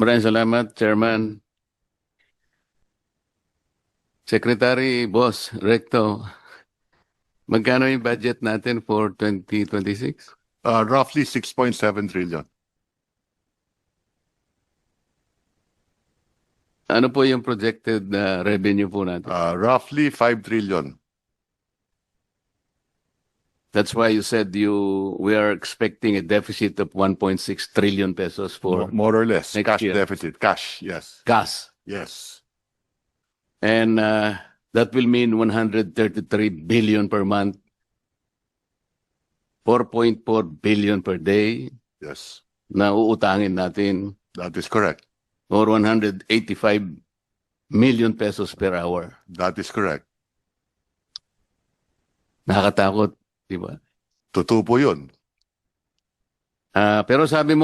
Maraming salamat, Chairman. Secretary, Boss, Recto, magkano yung budget natin for 2026? Roughly 6.7 trillion. Ano po yung projected revenue po natin? Roughly 5 trillion. That's why you said we are expecting a deficit of 1.6 trillion pesos for More or less. next Cash year. deficit. Cash, yes. gas. Yes. And that will mean 133 billion per month, 4.4 billion per day Yes. na uutangin natin, That is correct. or 185 million pesos per hour. That is correct. Nakakatakot, di ba? Totoo po yun. Pero sabi mo